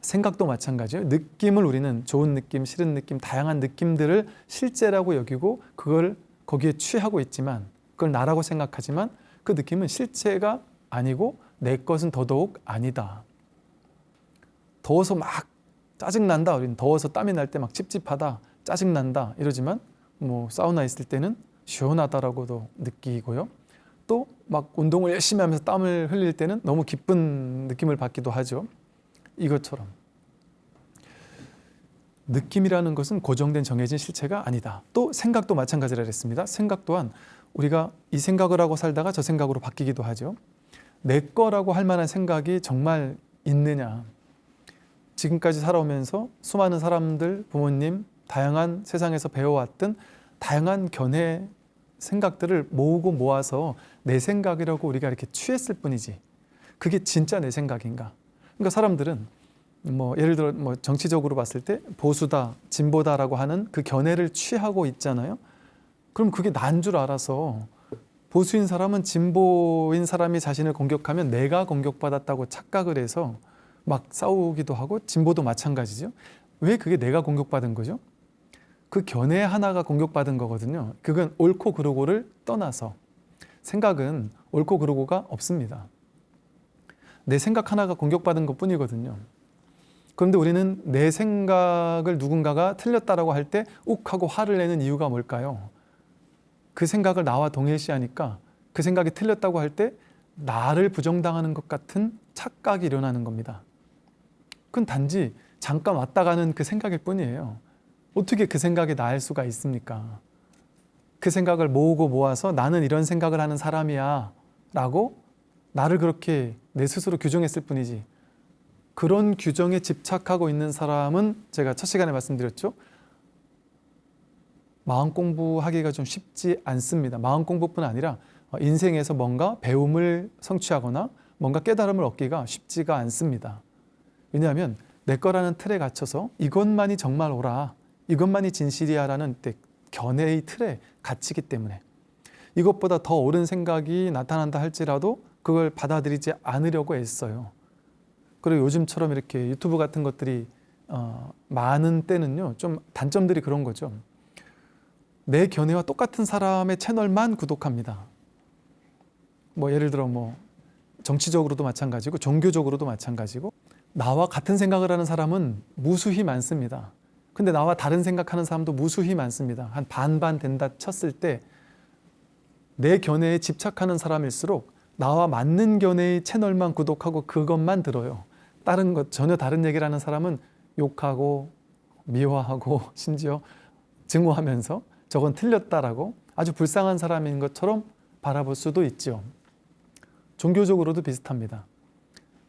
생각도 마찬가지예요. 느낌을 우리는 좋은 느낌, 싫은 느낌, 다양한 느낌들을 실제라고 여기고 그걸 거기에 취하고 있지만 그걸 나라고 생각하지만 그 느낌은 실체가 아니고 내 것은 더더욱 아니다. 더워서 막 짜증난다. 우리는 더워서 땀이 날 때 막 찝찝하다. 짜증난다. 이러지만 뭐 사우나 있을 때는 시원하다라고도 느끼고요. 또 막 운동을 열심히 하면서 땀을 흘릴 때는 너무 기쁜 느낌을 받기도 하죠. 이것처럼 느낌이라는 것은 고정된 정해진 실체가 아니다. 또 생각도 마찬가지라 그랬습니다. 생각 또한 우리가 이 생각을 하고 살다가 저 생각으로 바뀌기도 하죠. 내 거라고 할 만한 생각이 정말 있느냐. 지금까지 살아오면서 수많은 사람들, 부모님, 다양한 세상에서 배워왔던 다양한 견해 생각들을 모으고 모아서 내 생각이라고 우리가 이렇게 취했을 뿐이지 그게 진짜 내 생각인가? 그러니까 사람들은 뭐 예를 들어 뭐 정치적으로 봤을 때 보수다, 진보다라고 하는 그 견해를 취하고 있잖아요. 그럼 그게 난 줄 알아서 보수인 사람은 진보인 사람이 자신을 공격하면 내가 공격받았다고 착각을 해서 막 싸우기도 하고 진보도 마찬가지죠. 왜 그게 내가 공격받은 거죠? 그 견해 하나가 공격받은 거거든요. 그건 옳고 그르고를 떠나서 생각은 옳고 그르고가 없습니다. 내 생각 하나가 공격받은 것 뿐이거든요. 그런데 우리는 내 생각을 누군가가 틀렸다라고 할 때 욱하고 화를 내는 이유가 뭘까요? 그 생각을 나와 동일시하니까 그 생각이 틀렸다고 할 때 나를 부정당하는 것 같은 착각이 일어나는 겁니다. 그건 단지 잠깐 왔다 가는 그 생각일 뿐이에요. 어떻게 그 생각이 나을 수가 있습니까? 그 생각을 모으고 모아서 나는 이런 생각을 하는 사람이야 라고 나를 그렇게 내 스스로 규정했을 뿐이지 그런 규정에 집착하고 있는 사람은 제가 첫 시간에 말씀드렸죠. 마음 공부하기가 좀 쉽지 않습니다. 마음 공부뿐 아니라 인생에서 뭔가 배움을 성취하거나 뭔가 깨달음을 얻기가 쉽지가 않습니다. 왜냐하면 내 거라는 틀에 갇혀서 이것만이 정말 옳아, 이것만이 진실이야 라는 견해의 틀에 갇히기 때문에 이것보다 더 옳은 생각이 나타난다 할지라도 그걸 받아들이지 않으려고 애써요. 그리고 요즘처럼 이렇게 유튜브 같은 것들이 많은 때는요, 좀 단점들이 그런 거죠. 내 견해와 똑같은 사람의 채널만 구독합니다. 뭐 예를 들어 뭐 정치적으로도 마찬가지고 종교적으로도 마찬가지고 나와 같은 생각을 하는 사람은 무수히 많습니다. 근데 나와 다른 생각하는 사람도 무수히 많습니다. 한 반반 된다 쳤을 때 내 견해에 집착하는 사람일수록 나와 맞는 견해의 채널만 구독하고 그것만 들어요. 다른 것 전혀 다른 얘기를 하는 사람은 욕하고 미화하고 심지어 증오하면서 저건 틀렸다라고 아주 불쌍한 사람인 것처럼 바라볼 수도 있죠. 종교적으로도 비슷합니다.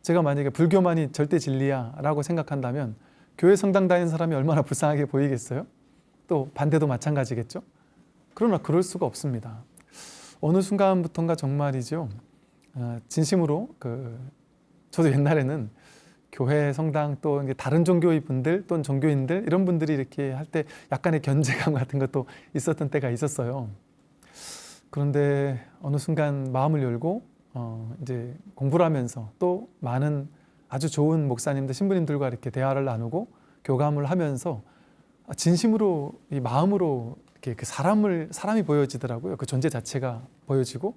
제가 만약에 불교만이 절대 진리야 라고 생각한다면 교회 성당 다니는 사람이 얼마나 불쌍하게 보이겠어요? 또 반대도 마찬가지겠죠? 그러나 그럴 수가 없습니다. 어느 순간부터인가 정말이죠. 진심으로 저도 옛날에는 교회, 성당 또 다른 종교의 분들 또는 종교인들 이런 분들이 이렇게 할 때 약간의 견제감 같은 것도 있었던 때가 있었어요. 그런데 어느 순간 마음을 열고 이제 공부를 하면서 또 많은 아주 좋은 목사님들, 신부님들과 이렇게 대화를 나누고 교감을 하면서 진심으로 이 마음으로 이렇게 그 사람이 보여지더라고요. 그 존재 자체가 보여지고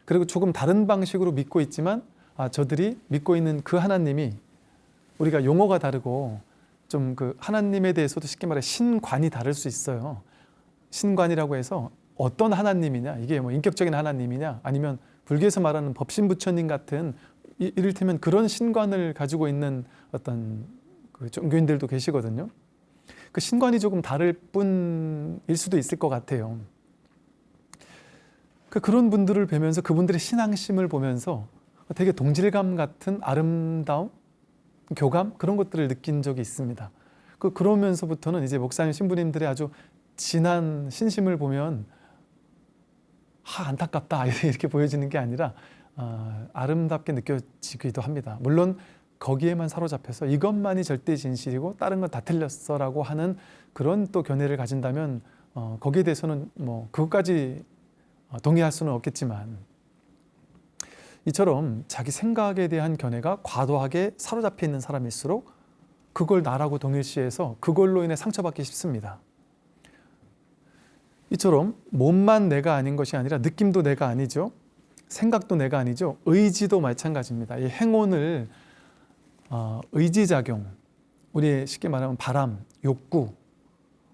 그리고 조금 다른 방식으로 믿고 있지만 저들이 믿고 있는 그 하나님이 우리가 용어가 다르고 좀 그 하나님에 대해서도 쉽게 말해 신관이 다를 수 있어요. 신관이라고 해서 어떤 하나님이냐, 이게 뭐 인격적인 하나님이냐, 아니면 불교에서 말하는 법신부처님 같은 이를테면 그런 신관을 가지고 있는 어떤 그 종교인들도 계시거든요. 그 신관이 조금 다를 뿐일 수도 있을 것 같아요. 그런 분들을 뵈면서 그분들의 신앙심을 보면서 되게 동질감 같은 아름다움, 교감 그런 것들을 느낀 적이 있습니다. 그러면서부터는 이제 목사님 신부님들의 아주 진한 신심을 보면 안타깝다 이렇게 보여지는 게 아니라 아름답게 느껴지기도 합니다. 물론 거기에만 사로잡혀서 이것만이 절대 진실이고 다른 건 다 틀렸어라고 하는 그런 또 견해를 가진다면 거기에 대해서는 뭐 그것까지 동의할 수는 없겠지만 이처럼 자기 생각에 대한 견해가 과도하게 사로잡혀 있는 사람일수록 그걸 나라고 동일시해서 그걸로 인해 상처받기 쉽습니다. 이처럼 몸만 내가 아닌 것이 아니라 느낌도 내가 아니죠. 생각도 내가 아니죠. 의지도 마찬가지입니다. 이 행운을 의지작용, 우리 쉽게 말하면 바람, 욕구,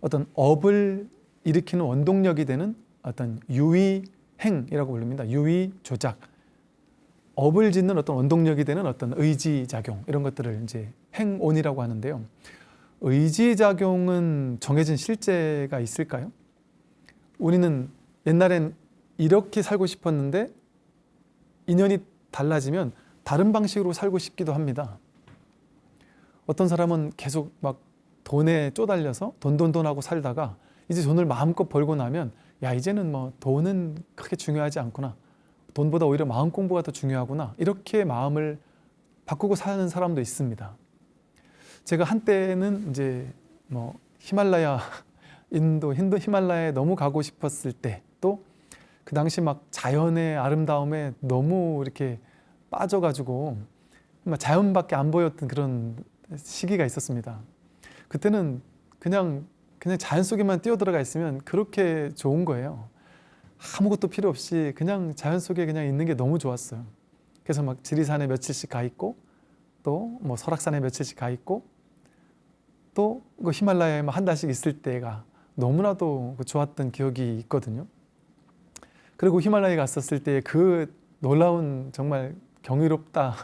어떤 업을 일으키는 원동력이 되는 어떤 유의행이라고 부릅니다. 유의조작, 업을 짓는 어떤 원동력이 되는 어떤 의지작용, 이런 것들을 이제 행온이라고 하는데요. 의지작용은 정해진 실제가 있을까요? 우리는 옛날엔 이렇게 살고 싶었는데 인연이 달라지면 다른 방식으로 살고 싶기도 합니다. 어떤 사람은 계속 막 돈에 쪼달려서 돈 하고 살다가 이제 돈을 마음껏 벌고 나면 야, 이제는 뭐 돈은 크게 중요하지 않구나, 돈보다 오히려 마음 공부가 더 중요하구나, 이렇게 마음을 바꾸고 사는 사람도 있습니다. 제가 한때는 이제 뭐 히말라야, 인도 히말라야에 너무 가고 싶었을 때, 또 그 당시 막 자연의 아름다움에 너무 이렇게 빠져가지고 막 자연밖에 안 보였던 그런 시기가 있었습니다. 그때는 그냥 자연 속에만 뛰어들어가 있으면 그렇게 좋은 거예요. 아무것도 필요 없이 그냥 자연 속에 그냥 있는 게 너무 좋았어요. 그래서 막 지리산에 며칠씩 가 있고, 또 뭐 설악산에 며칠씩 가 있고, 또 그 히말라야에 한 달씩 있을 때가 너무나도 좋았던 기억이 있거든요. 그리고 히말라야에 갔었을 때 그 놀라운, 정말 경이롭다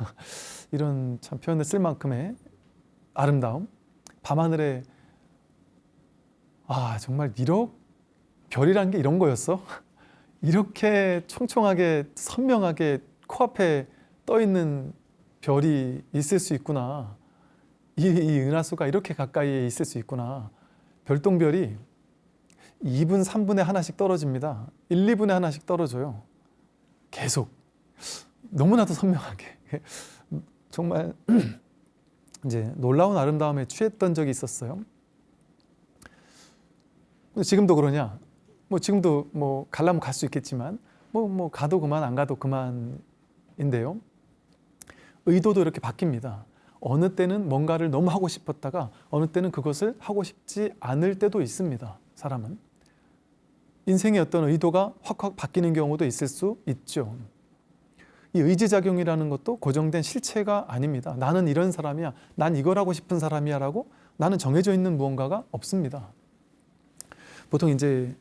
이런 참 표현을 쓸 만큼의 아름다움, 밤하늘에 정말 별이란 게 이런 거였어? 이렇게 총총하게 선명하게 코앞에 떠 있는 별이 있을 수 있구나, 이 은하수가 이렇게 가까이에 있을 수 있구나. 별똥별이 2분, 3분에 하나씩 떨어집니다. 1, 2분에 하나씩 떨어져요. 계속. 너무나도 선명하게. 정말 이제 놀라운 아름다움에 취했던 적이 있었어요. 지금도 그러냐? 뭐 지금도 뭐 가려면 갈 수 있겠지만 뭐 가도 그만, 안 가도 그만인데요. 의도도 이렇게 바뀝니다. 어느 때는 뭔가를 너무 하고 싶었다가 어느 때는 그것을 하고 싶지 않을 때도 있습니다. 사람은. 인생의 어떤 의도가 확 바뀌는 경우도 있을 수 있죠. 이 의지작용이라는 것도 고정된 실체가 아닙니다. 나는 이런 사람이야, 난 이걸 하고 싶은 사람이야 라고 나는 정해져 있는 무언가가 없습니다. 보통 이제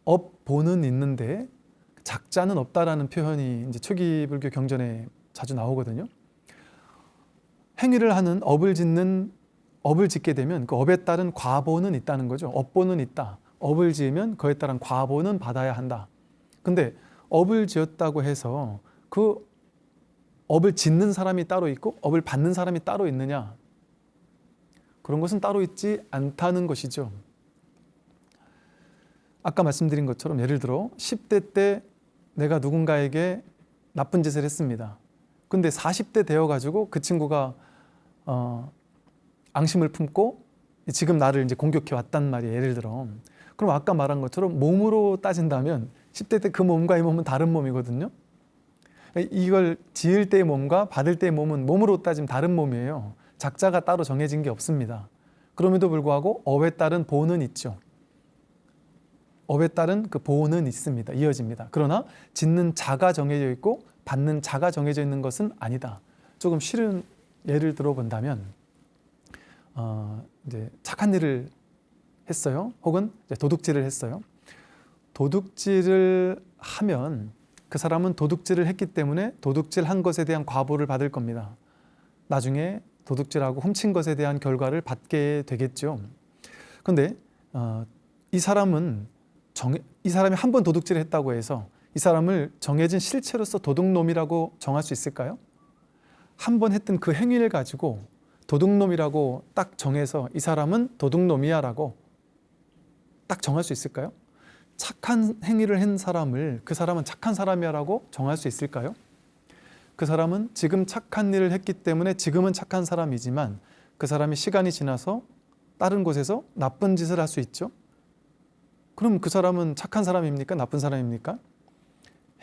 업보는 있는데 작자는 없다라는 표현이 이제 초기 불교 경전에 자주 나오거든요. 행위를 하는, 업을 짓게 되면 그 업에 따른 과보는 있다는 거죠. 업보는 있다. 업을 지으면 그에 따른 과보는 받아야 한다. 근데 업을 지었다고 해서 그 업을 짓는 사람이 따로 있고 업을 받는 사람이 따로 있느냐? 그런 것은 따로 있지 않다는 것이죠. 아까 말씀드린 것처럼 예를 들어 10대 때 내가 누군가에게 나쁜 짓을 했습니다. 근데 40대 되어가지고 그 친구가 앙심을 품고 지금 나를 이제 공격해 왔단 말이에요. 예를 들어. 그럼 아까 말한 것처럼 몸으로 따진다면 10대 때 그 몸과 이 몸은 다른 몸이거든요. 이걸 지을 때의 몸과 받을 때의 몸은 몸으로 따지면 다른 몸이에요. 작자가 따로 정해진 게 없습니다. 그럼에도 불구하고 업에 따른 보는 있죠. 업에 따른 그 보는 있습니다. 이어집니다. 그러나 짓는 자가 정해져 있고 받는 자가 정해져 있는 것은 아니다. 조금 쉬운 예를 들어본다면 이제 착한 일을 했어요. 혹은 이제 도둑질을 했어요. 도둑질을 하면 그 사람은 도둑질을 했기 때문에 도둑질한 것에 대한 과보를 받을 겁니다. 나중에 도둑질하고 훔친 것에 대한 결과를 받게 되겠죠. 그런데 이 사람이 한 번 도둑질을 했다고 해서 이 사람을 정해진 실체로서 도둑놈이라고 정할 수 있을까요? 한 번 했던 그 행위를 가지고 도둑놈이라고 딱 정해서 이 사람은 도둑놈이야 라고 딱 정할 수 있을까요? 착한 행위를 한 사람을 그 사람은 착한 사람이야 라고 정할 수 있을까요? 그 사람은 지금 착한 일을 했기 때문에 지금은 착한 사람이지만 그 사람이 시간이 지나서 다른 곳에서 나쁜 짓을 할 수 있죠. 그럼 그 사람은 착한 사람입니까? 나쁜 사람입니까?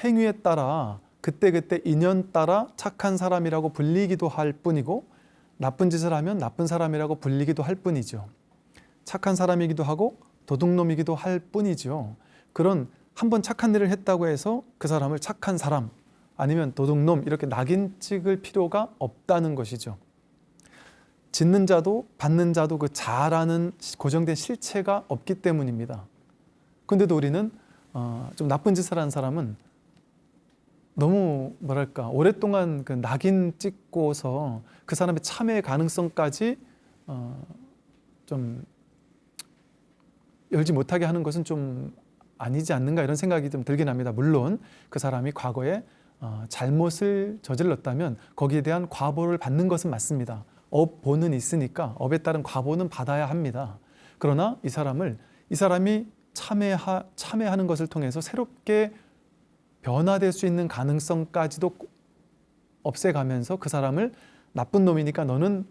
행위에 따라 그때그때 인연 따라 착한 사람이라고 불리기도 할 뿐이고 나쁜 짓을 하면 나쁜 사람이라고 불리기도 할 뿐이죠. 착한 사람이기도 하고 도둑놈이기도 할 뿐이죠. 그런 한번 착한 일을 했다고 해서 그 사람을 착한 사람 아니면 도둑놈 이렇게 낙인 찍을 필요가 없다는 것이죠. 짓는 자도 받는 자도 그 자라는 고정된 실체가 없기 때문입니다. 그런데도 우리는 좀 나쁜 짓을 하는 사람은 너무 뭐랄까 오랫동안 그 낙인 찍고서 그 사람의 참회 가능성까지 좀 열지 못하게 하는 것은 좀 아니지 않는가 이런 생각이 좀 들긴 합니다. 물론 그 사람이 과거에 잘못을 저질렀다면 거기에 대한 과보를 받는 것은 맞습니다. 업보는 있으니까 업에 따른 과보는 받아야 합니다. 그러나 이 사람이 참회하는 것을 통해서 새롭게 변화될 수 있는 가능성까지도 없애가면서 그 사람을 나쁜 놈이니까 너는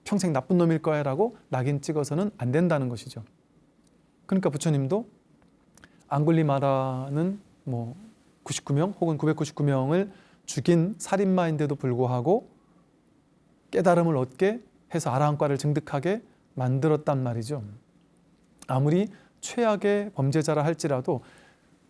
평생 나쁜 놈일 거야 라고 낙인 찍어서는 안 된다는 것이죠. 그러니까 부처님도 앙굴리마라는 99명 혹은 999명을 죽인 살인마인데도 불구하고 깨달음을 얻게 해서 아라한과를 증득하게 만들었단 말이죠. 아무리 최악의 범죄자라 할지라도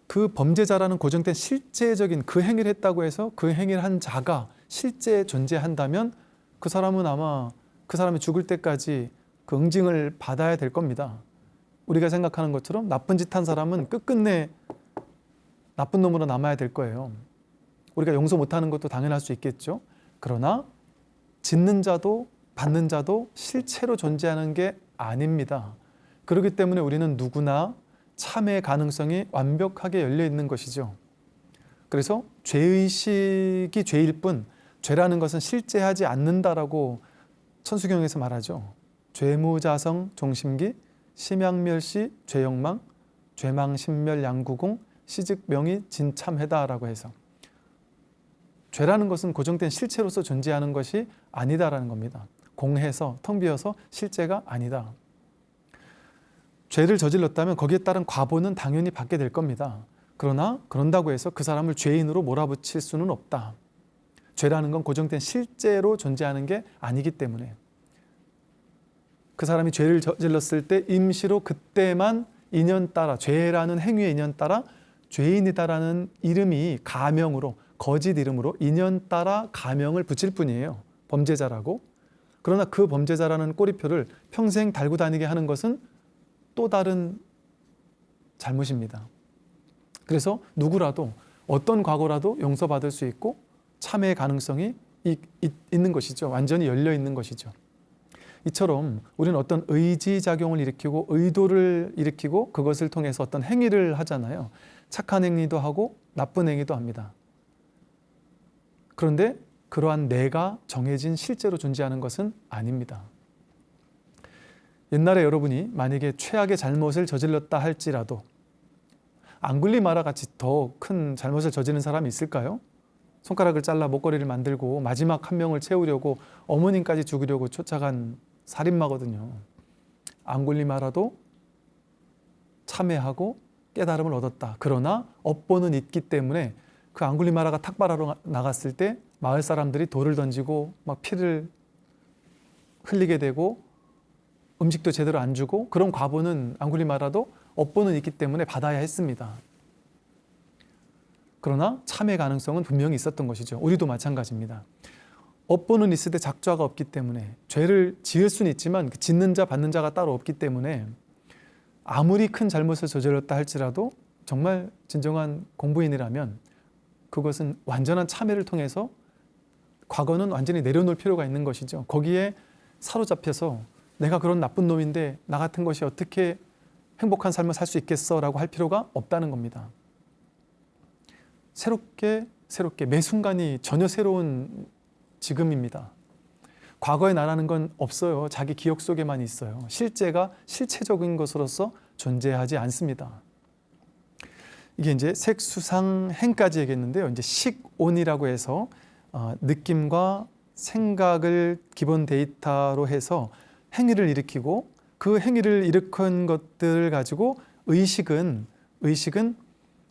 그 범죄자라는 고정된 실제적인 그 행위를 했다고 해서 그 행위를 한 자가 실제 존재한다면 그 사람은 아마 그 사람이 죽을 때까지 그 응징을 받아야 될 겁니다. 우리가 생각하는 것처럼 나쁜 짓 한 사람은 끝끝내 나쁜 놈으로 남아야 될 거예요. 우리가 용서 못하는 것도 당연할 수 있겠죠. 그러나 짓는 자도 받는 자도 실체로 존재하는 게 아닙니다. 그렇기 때문에 우리는 누구나 참회의 가능성이 완벽하게 열려 있는 것이죠. 그래서 죄의식이 죄일 뿐 죄라는 것은 실제하지 않는다라고 천수경에서 말하죠. 죄무자성 종심기 심양멸시 죄영망 죄망신멸 양구공 시즉명이 진참해다라고 해서 죄라는 것은 고정된 실체로서 존재하는 것이 아니다라는 겁니다. 공해서 텅 비어서 실제가 아니다. 죄를 저질렀다면 거기에 따른 과보는 당연히 받게 될 겁니다. 그러나 그런다고 해서 그 사람을 죄인으로 몰아붙일 수는 없다. 죄라는 건 고정된 실제로 존재하는 게 아니기 때문에 그 사람이 죄를 저질렀을 때 임시로 그때만 인연 따라 죄라는 행위의 인연 따라 죄인이다라는 이름이 가명으로 거짓 이름으로 인연 따라 가명을 붙일 뿐이에요. 범죄자라고. 그러나 그 범죄자라는 꼬리표를 평생 달고 다니게 하는 것은 또 다른 잘못입니다. 그래서 누구라도 어떤 과거라도 용서받을 수 있고 참회의 가능성이 있는 것이죠. 완전히 열려 있는 것이죠. 이처럼 우리는 어떤 의지작용을 일으키고 의도를 일으키고 그것을 통해서 어떤 행위를 하잖아요. 착한 행위도 하고 나쁜 행위도 합니다. 그런데 그러한 내가 정해진 실제로 존재하는 것은 아닙니다. 옛날에 여러분이 만약에 최악의 잘못을 저질렀다 할지라도 앙굴리마라 같이 더 큰 잘못을 저지른 사람이 있을까요? 손가락을 잘라 목걸이를 만들고 마지막 한 명을 채우려고 어머님까지 죽이려고 쫓아간 살인마거든요. 앙굴리마라도 참회하고 깨달음을 얻었다. 그러나 업보는 있기 때문에 그 앙굴리마라가 탁발하러 나갔을 때 마을 사람들이 돌을 던지고 막 피를 흘리게 되고 음식도 제대로 안 주고 그런 과보는 앙굴리마라도 업보는 있기 때문에 받아야 했습니다. 그러나 참회 가능성은 분명히 있었던 것이죠. 우리도 마찬가지입니다. 업보는 있을 때 작좌가 없기 때문에 죄를 지을 수는 있지만 짓는 자 받는 자가 따로 없기 때문에 아무리 큰 잘못을 저질렀다 할지라도 정말 진정한 공부인이라면 그것은 완전한 참회를 통해서 과거는 완전히 내려놓을 필요가 있는 것이죠. 거기에 사로잡혀서 내가 그런 나쁜 놈인데 나 같은 것이 어떻게 행복한 삶을 살 수 있겠어 라고 할 필요가 없다는 겁니다. 새롭게 매 순간이 전혀 새로운 지금입니다. 과거의 나라는 건 없어요. 자기 기억 속에만 있어요. 실제가 실체적인 것으로서 존재하지 않습니다. 이게 이제 색수상 행까지 얘기했는데요. 이제 식온이라고 해서 느낌과 생각을 기본 데이터로 해서 행위를 일으키고 그 행위를 일으킨 것들을 가지고 의식은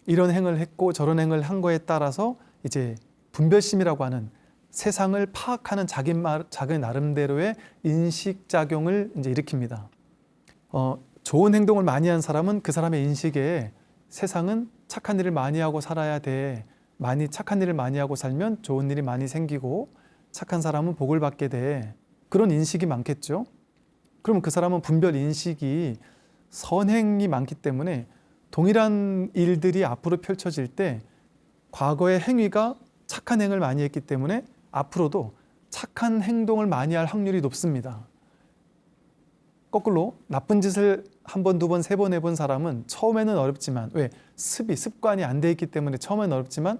이런 행을 했고 저런 행을 한 거에 따라서 이제 분별심이라고 하는 세상을 파악하는 자기 나름대로의 인식작용을 이제 일으킵니다. 좋은 행동을 많이 한 사람은 그 사람의 인식에 세상은 착한 일을 많이 하고 살아야 돼. 착한 일을 많이 하고 살면 좋은 일이 많이 생기고 착한 사람은 복을 받게 돼. 그런 인식이 많겠죠. 그러면 그 사람은 분별 인식이 선행이 많기 때문에 동일한 일들이 앞으로 펼쳐질 때 과거의 행위가 착한 행을 많이 했기 때문에 앞으로도 착한 행동을 많이 할 확률이 높습니다. 거꾸로 나쁜 짓을 한 번, 두 번, 세 번 해본 사람은 처음에는 어렵지만 왜? 습관이 안 돼 있기 때문에 처음에는 어렵지만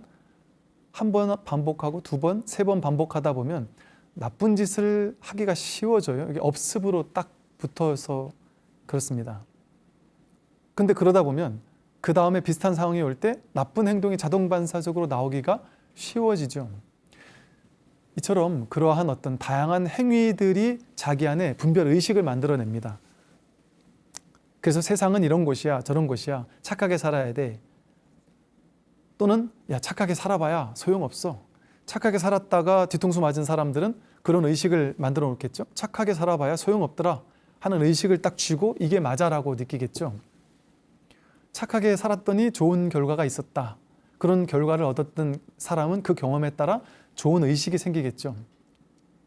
한 번 반복하고 두 번, 세 번 반복하다 보면 나쁜 짓을 하기가 쉬워져요. 이게 업습으로 딱 붙어서 그렇습니다. 근데 그러다 보면 그 다음에 비슷한 상황이 올 때 나쁜 행동이 자동 반사적으로 나오기가 쉬워지죠. 이처럼 그러한 어떤 다양한 행위들이 자기 안에 분별 의식을 만들어냅니다. 그래서 세상은 이런 곳이야, 저런 곳이야, 착하게 살아야 돼. 또는 야, 착하게 살아봐야 소용없어. 착하게 살았다가 뒤통수 맞은 사람들은 그런 의식을 만들어 놓겠죠. 착하게 살아봐야 소용없더라 하는 의식을 딱 쥐고 이게 맞아라고 느끼겠죠. 착하게 살았더니 좋은 결과가 있었다. 그런 결과를 얻었던 사람은 그 경험에 따라 좋은 의식이 생기겠죠.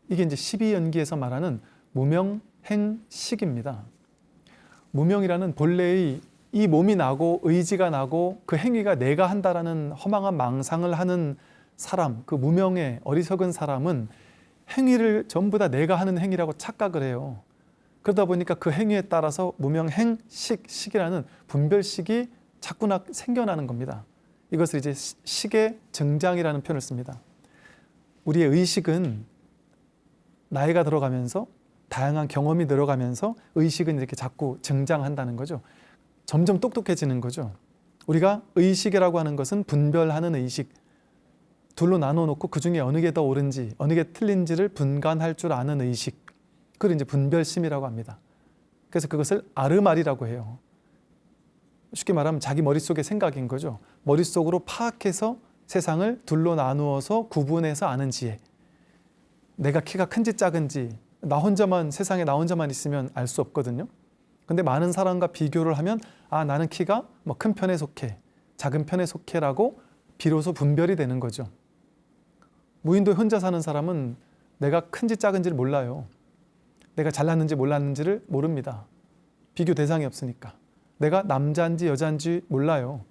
이게 이제 12연기에서 말하는 무명행식입니다. 무명이라는 본래의 이 몸이 나고 의지가 나고 그 행위가 내가 한다라는 허망한 망상을 하는 사람, 그 무명의 어리석은 사람은 행위를 전부 다 내가 하는 행위라고 착각을 해요. 그러다 보니까 그 행위에 따라서 무명행식이라는 분별식이 자꾸나 생겨나는 겁니다. 이것을 이제 식의 증장이라는 표현을 씁니다. 우리의 의식은 나이가 들어가면서 다양한 경험이 늘어가면서 의식은 이렇게 자꾸 증장한다는 거죠. 점점 똑똑해지는 거죠. 우리가 의식이라고 하는 것은 분별하는 의식, 둘로 나눠 놓고 그 중에 어느 게 더 옳은지 어느 게 틀린지를 분간할 줄 아는 의식, 그걸 이제 분별심이라고 합니다. 그래서 그것을 아르말이라고 해요. 쉽게 말하면 자기 머릿속의 생각인 거죠. 머릿속으로 파악해서 세상을 둘로 나누어서 구분해서 아는 지혜. 내가 키가 큰지 작은지 세상에 나 혼자만 있으면 알 수 없거든요. 근데 많은 사람과 비교를 하면 나는 키가 큰 편에 속해, 작은 편에 속해라고 비로소 분별이 되는 거죠. 무인도에 혼자 사는 사람은 내가 큰지 작은지를 몰라요. 내가 잘났는지 몰랐는지를 모릅니다. 비교 대상이 없으니까. 내가 남자인지 여자인지 몰라요.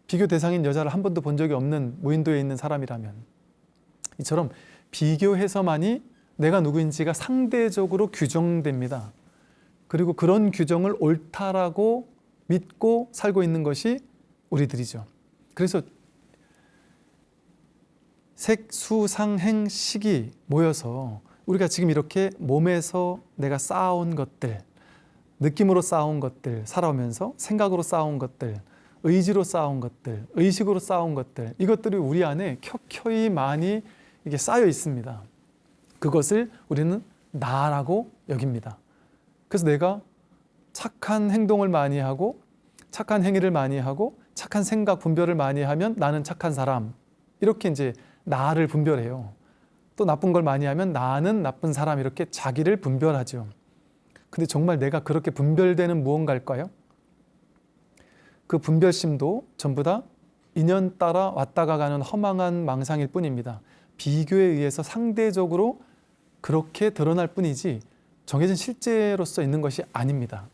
비교 대상인 여자를 한 번도 본 적이 없는 무인도에 있는 사람이라면. 이처럼 비교해서만이 내가 누구인지가 상대적으로 규정됩니다. 그리고 그런 규정을 옳다라고 믿고 살고 있는 것이 우리들이죠. 그래서 색수상행식이 모여서 우리가 지금 이렇게 몸에서 내가 쌓아온 것들, 느낌으로 쌓아온 것들, 살아오면서 생각으로 쌓아온 것들, 의지로 쌓아온 것들, 의식으로 쌓아온 것들, 이것들이 우리 안에 켜켜이 많이 이게 쌓여 있습니다. 그것을 우리는 나라고 여깁니다. 그래서 내가 착한 행동을 많이 하고 착한 행위를 많이 하고 착한 생각 분별을 많이 하면 나는 착한 사람, 이렇게 이제 나를 분별해요. 또 나쁜 걸 많이 하면 나는 나쁜 사람, 이렇게 자기를 분별하죠. 근데 정말 내가 그렇게 분별되는 무언가일까요? 그 분별심도 전부 다 인연 따라 왔다가 가는 허망한 망상일 뿐입니다. 비교에 의해서 상대적으로 그렇게 드러날 뿐이지 정해진 실제로서 있는 것이 아닙니다.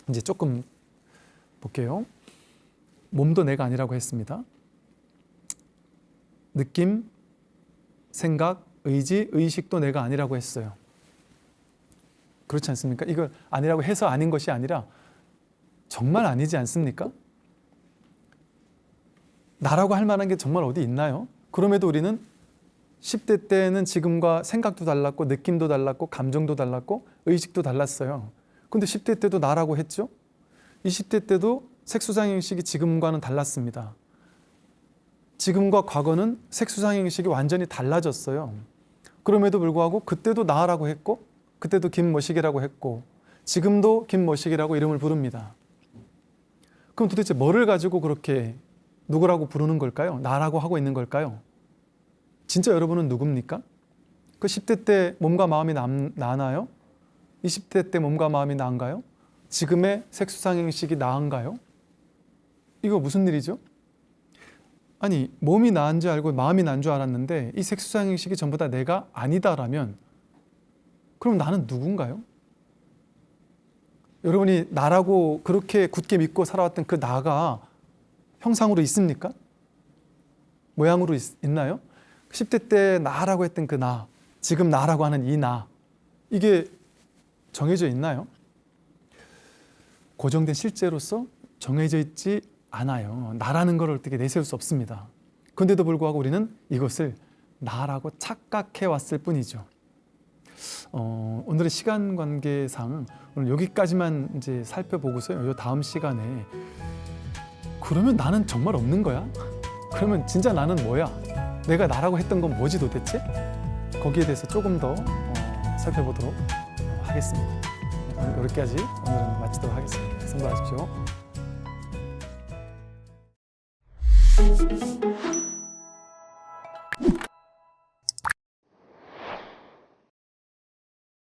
이제 조금 볼게요. 몸도 내가 아니라고 했습니다. 느낌, 생각, 의지, 의식도 내가 아니라고 했어요. 그렇지 않습니까? 이걸 아니라고 해서 아닌 것이 아니라 정말 아니지 않습니까? 나라고 할 만한 게 정말 어디 있나요? 그럼에도 우리는 10대 때는 지금과 생각도 달랐고 느낌도 달랐고 감정도 달랐고 의식도 달랐어요. 근데 10대 때도 나라고 했죠? 20대 때도 색수상행식이 지금과는 달랐습니다. 지금과 과거는 색수상행식이 완전히 달라졌어요. 그럼에도 불구하고 그때도 나라고 했고 그때도 김모식이라고 했고 지금도 김모식이라고 이름을 부릅니다. 그럼 도대체 뭐를 가지고 그렇게 누구라고 부르는 걸까요? 나라고 하고 있는 걸까요? 진짜 여러분은 누굽니까? 그 10대 때 몸과 마음이 나나요? 20대 때 몸과 마음이 나은가요? 지금의 색수상행식이 나은가요? 이거 무슨 일이죠? 아니, 몸이 나은 줄 알고 마음이 난 줄 알았는데 이 색수상행식이 전부 다 내가 아니다라면 그럼 나는 누군가요? 여러분이 나라고 그렇게 굳게 믿고 살아왔던 그 나가 형상으로 있습니까? 모양으로 있나요? 10대 때 나라고 했던 그 나, 지금 나라고 하는 이 나, 이게 정해져 있나요? 고정된 실제로서 정해져 있지 않아요. 나라는 걸 어떻게 내세울 수 없습니다. 그런데도 불구하고 우리는 이것을 나라고 착각해 왔을 뿐이죠. 오늘의 시간 관계상 오늘 여기까지만 이제 살펴보고서요. 이 다음 시간에 그러면 나는 정말 없는 거야? 그러면 진짜 나는 뭐야? 내가 나라고 했던 건 뭐지 도대체? 거기에 대해서 조금 더 살펴보도록 하겠습니다. 오늘 여기까지 오늘은 마치도록 하겠습니다. 성공하십시오.